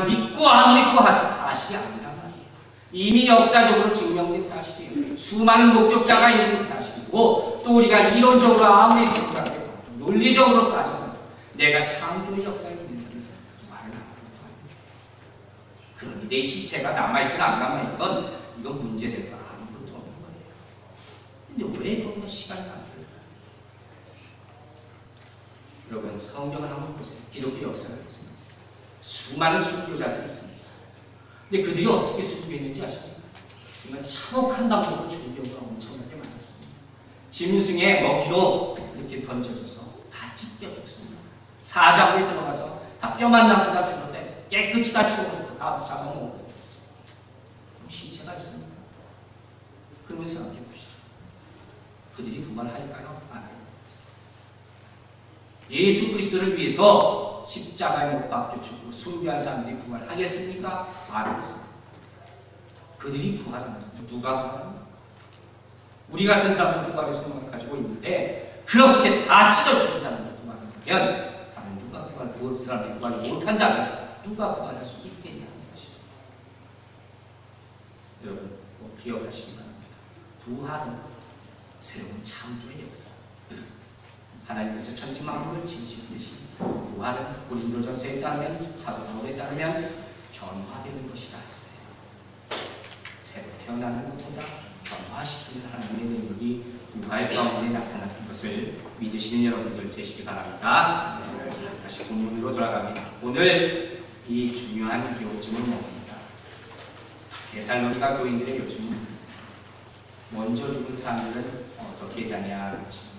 믿고 안 믿고 하신 사실이 아니란 말이에요. 이미 역사적으로 증명된 사실이에요. 수많은 목격자가 있는 사실이고, 또 우리가 이론적으로 아무리 생각해도 논리적으로 따져도 내가 창조의 역사에 있는 부활을 하는 거예요. 그러니 내 시체가 남아있건 안 남아있건 이건 문제될 거 아무것도 없는 거예요. 근데 왜 거기다 시간이 안 걸려요? 여러분, 성경을 한번 보세요. 기독교 역사를 보세요. 수많은 순교자들이 있습니다. 근데 그들이 어떻게 순교했는지 아십니까? 정말 참혹한 방법으로 순교가 엄청나게 많았습니다. 짐승의 먹이로 이렇게 던져져서 다 찢겨 죽습니다. 사자굴에 들어가서 다 뼈만 남고 다 죽었다 해서 깨끗이 다 죽어서 다 잡아먹고 그랬어요. 시체가 있습니다. 그러면 생각해 봅시다. 그들이 부활할까요? 안 해요. 예수 그리스도를 위해서 십자가에 못 박혀 죽고 순교한 사람들이 부활하겠습니까? 안 하겠습니다. 그들이 부활합니다. 누가 부활합니까? 우리 같은 사람은 부활의 소망을 가지고 있는데 그렇게 다 찢어 죽은 사람들 부활하면 다른 누가 그 사람이 부활을 못한다면 누가 부활할 수 있겠냐는 것입니다. 여러분 꼭 기억하시기 바랍니다. 부활은 새로운 창조의 역사. 하나님께서 천지 만물을 지으시듯이 부활은 고린도전서에 따르면 사도 바울에 따르면 변화되는 것이라 했어요. 새로 태어나는 것보다 변화시키는 하나님의 능력이 부활 가운데 나타나는 것을 믿으시는 여러분들 되시기 바랍니다. 다시 본문으로 돌아갑니다. 오늘 이 중요한 요즘은 뭡니까? 데살로니가 교인들의 요즘은 먼저 죽은 사람들은 어떻게 되냐는 것입니다.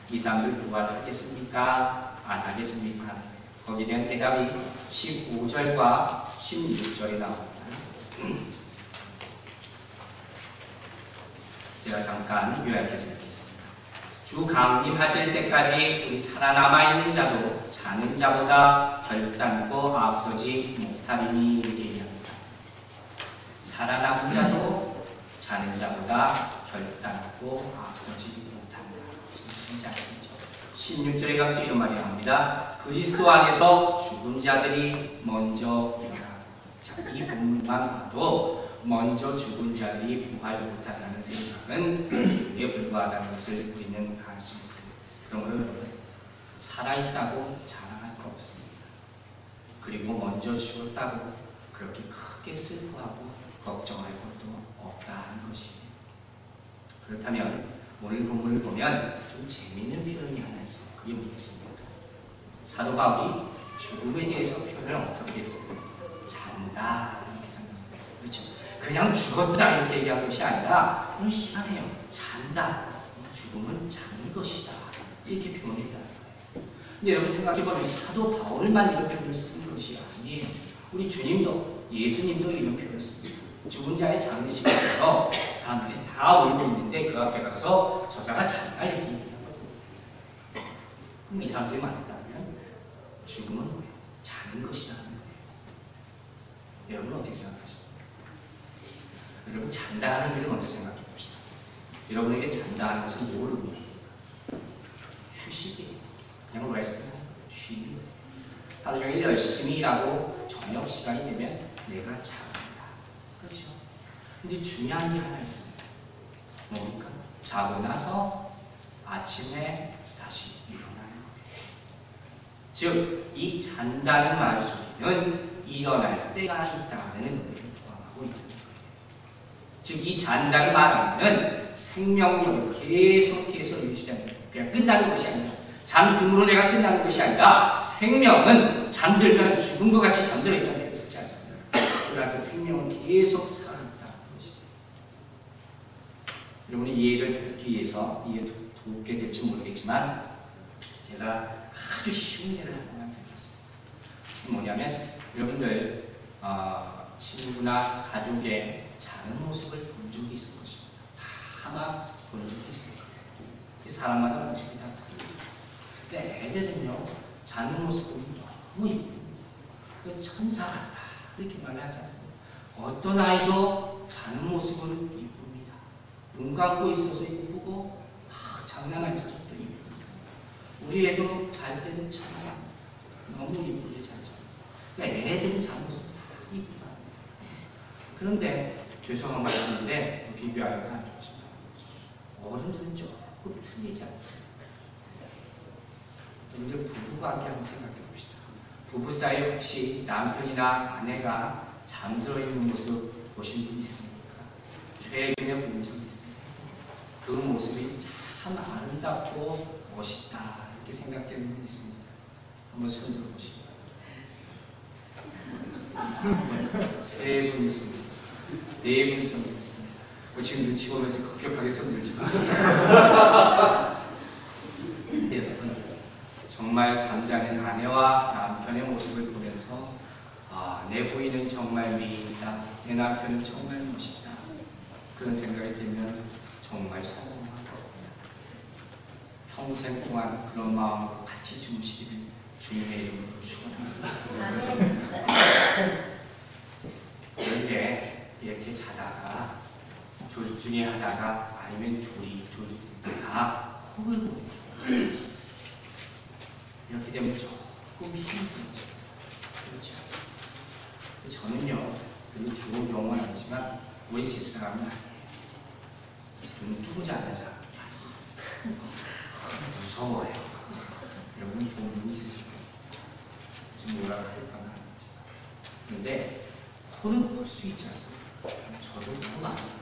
이 사람들 부활하겠습니까? 안 하겠습니까? 거기에 대한 대답이 15절과 16절에 나옵니다. 제가 잠깐 요약해서 읽겠습니다. 주 강림하실 때까지 우리 살아남아 있는 자도 자는 자보다 결단코 앞서지 못하리니 이렇게 얘기합니다. 살아남은 자도 자는 자보다 결단코 앞서지 못한다. 무슨 뜻인지 아시겠죠? 16절에 가면 또 이런 말이 나옵니다. 그리스도 안에서 죽은 자들이 먼저 일어나. 자, 이 본문만 봐도 먼저 죽은 자들이 부활 못한다는 생각은 왜 불과하다는 것을 우리는 알 수 있어요. 그러므로 여러분, 살아있다고 자랑할 거 없습니다. 그리고 먼저 죽었다고 그렇게 크게 슬퍼하고 걱정할 것도 없다는 것이에요. 그렇다면 오늘 본문을 보면 좀 재미있는 표현이 하나 있어요. 그게 뭐겠습니까? 사도 바울이 죽음에 대해서 표현을 어떻게 했어요? 잔다 이렇게 생각합니다. 그렇죠? 그냥 죽었다 이렇게 얘기한 것이 아니라 희한해요. 잔다. 죽음은 자는 것이다. 이렇게 표현했다. 근데 여러분 생각해보면 사도 바울만 이런 표현을 쓴 것이 아니에요. 우리 주님도 예수님도 이런 표현을 씁니다. 죽은 자의 장례식에서 사람들이 다 울고 있는데 그 앞에 가서 저자가 잔다 이렇게 얘기하거든요. 그럼 이 사람들이 말했다면 죽음은 뭐예요? 자는 것이라는 거예요. 여러분 어떻게 생각하십니까? 여러분 잔다는 일을 먼저 생각해 봅시다. 여러분에게 잔다는 것은 뭘 의미합니까? 휴식이에요. 그냥 레스트하는 거예요. 쉬는 거예요. 하루 종일 열심히 일하고 저녁 시간이 되면 내가 자간다. 그렇죠? 근데 중요한 게 하나 있습니다. 뭡니까? 자고 나서 아침에 다시 일어나는 거예요. 즉, 이 잔다는 말 속에는 일어날 때가 있다는 의미를 포함하고 있는 거예요. 즉, 이 잔다는 말하면 생명력을 계속해서 유지하는 거예요. 그냥 끝나는 것이 아니라 잠듦으로 내가 끝나는 것이 아니라 생명은 잠들면 죽은 것 같이 잠들어 있다는 표현을 쓰지 않습니다. 그러나 그 생명은 계속 살아있다는 것이에요. 여러분의 이해를 돕기 위해서 이해 돕게 될지 모르겠지만 제가 아주 쉬운 예를 하나만 드리겠습니다. 뭐냐면 여러분들 친구나 가족의 자는 모습을 본 적이 있을 것입니다. 아마 본 적이 있을 거예요. 사람마다 모습이 다 틀립니다. 근데 애들은요 자는 모습은 너무 이쁩니다. 천사 같다 이렇게 말하지 않습니다. 어떤 아이도 자는 모습은 이쁩니다. 눈 감고 있어서 이쁘고 장난한 척도 이쁩니다. 우리 애도 잘 때는 천사 너무 이쁘게 잘 자요. 애들은 잘못을 다 있구나. 그런데 죄송한 말씀인데 비교하기가 안 좋지만 어른들은 조금 틀리지 않습니까? 여러분들 부부관계 한번 생각해 봅시다. 부부 사이에 혹시 남편이나 아내가 잠들어 있는 모습 보신 분 있습니까? 최근에 본 적이 있습니다. 그 모습이 참 아름답고 멋있다 이렇게 생각되는 분 있습니다. 한번 손 들어보시기 바랍니다. 세 분이 손 들었습니다. 네 분이 손 들었습니다. 지금 눈치 보면서 급격하게 손 들지 마시고 여러분 정말 잠자는 아내와 남편의 모습을 보면서 내 부인은 정말 미인이다. 내 남편은 정말 멋있다. 그런 생각이 들면 정말 성공한 겁니다. 평생 동안 그런 마음으로 같이 주무시기를 주님의 이름으로 축원합니다. 그런데 이렇게 자다가 둘 중에 하나가 아니면 둘 다 코를 고는 경우가 있어요. 이렇게 되면 조금 힘들죠. 그렇죠. 저는요, 별로 좋은 경우는 아니지만 우리 집사람은 아니에요. 좀 두고지 않는 사람을 봤어요. 무서워요. 여러분 좋은 분이 있어요. 지금 뭐라 할까 말이지만. 그런데 코는 볼 수 있지 않습니까? 저도 코가 안 나요.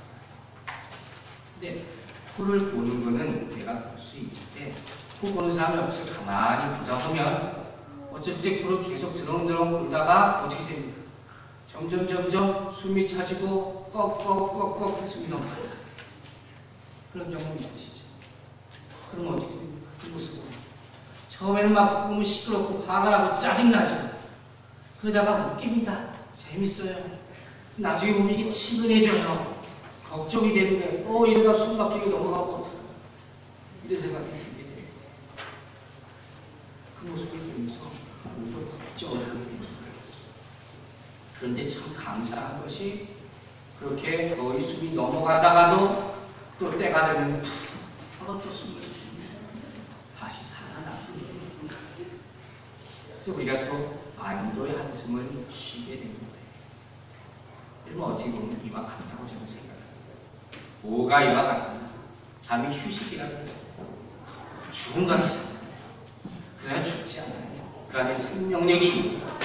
근데 코를 보는 거는 내가 볼 수 있는데 코 보는 사람이 없이 가만히 보다 보면 어쩔 때 코를 계속 드렁드렁 돌다가 어떻게 됩니까? 점점 숨이 차지고 꺽꺽꺽꺽 숨이 넘어가요. 그런 경험 있으시죠? 그럼 어떻게 됩니까? 그 모습으로 처음에는 막 코 보면 시끄럽고 화가 나고 짜증나죠. 그러다가 웃깁니다. 재밌어요. 나중에 보면 이게 치근해져요. 걱정이 되는 거예요. 이러다 숨 막히게 넘어가고 어떡하나. 이런 생각이 들게 돼요. 그 모습을 보면서 오히려 걱정을 하게 됩니다. 그런데 참 감사한 것이 그렇게 거의 숨이 넘어가다가도 또 때가 되면 푹 하고 또 숨을 쉬면 다시 살아납니다. 그래서 우리가 또 안도의 한숨을 쉬게 되는 거예요. 이러면 어떻게 보면 이와 같다고 저는 생각합니다. 뭐가 이와 같으냐? 잠이 휴식이라는 거죠. 죽음같이 자요. 그래야 죽지 않아요. 그 안에 생명력이 있는 거예요.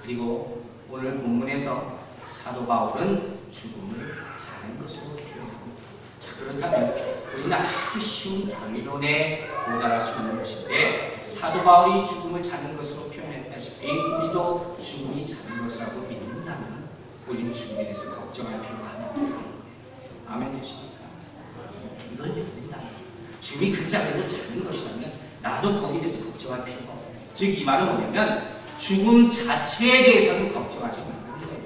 그리고 오늘 본문에서 사도 바울은 죽음을 자는 것으로 표현합니다. 자, 그렇다면 우리는 아주 쉬운 결론에 도달할 수 있는 것인데 사도 바울이 죽음을 자는 것으로 표현했다시피 우리도 죽음이 자는 것이라고 믿는다면 우리는 죽음에 대해서 걱정할 필요가 하나도 아멘 되십니까? 이걸 믿는다면 죽음이 그 자리에서 자는 것이라면 나도 거기에 대해서 걱정할 필요가 없어요. 즉 이 말은 뭐냐면 죽음 자체에 대해서는 걱정하지 말라는 거예요.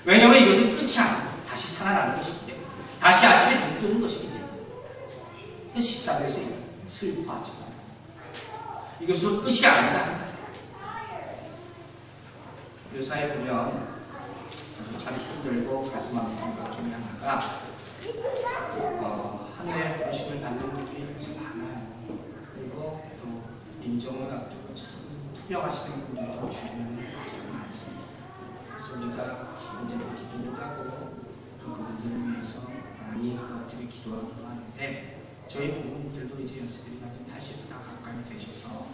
왜냐하면 이것은 끝이 아니고 다시 살아나는 것이기 때문에 다시 아침에 눈 뜨는 것이기 때문에 그 14절에서 슬퍼하지 말아요. 이것은 끝이 아니다. 묘사에 보면 참 힘들고 가슴 아픈 것 중에 하나가 하늘의 부르심을 받는 분들이 참 많아요. 그리고 또 인종을 앞두고 참 투병하시는 분들도 주변에 참 많습니다. 그래서 우리가 그분들을 기도를 하고 그분들을 위해서 많이 그것들을 기도하기도 하는데 저희 부모님들도 이제 연세들이 가지고 80이 다 가까이 되셔서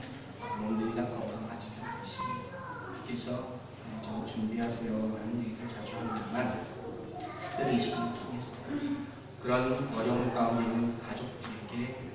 몸들이 다 건강하지가 않으십니다. 그래서 저 준비하세요 하는 얘기를 자주 합니다만 특별히 이 시기를 통해서 그런 어려운 가운데 있는 가족들에게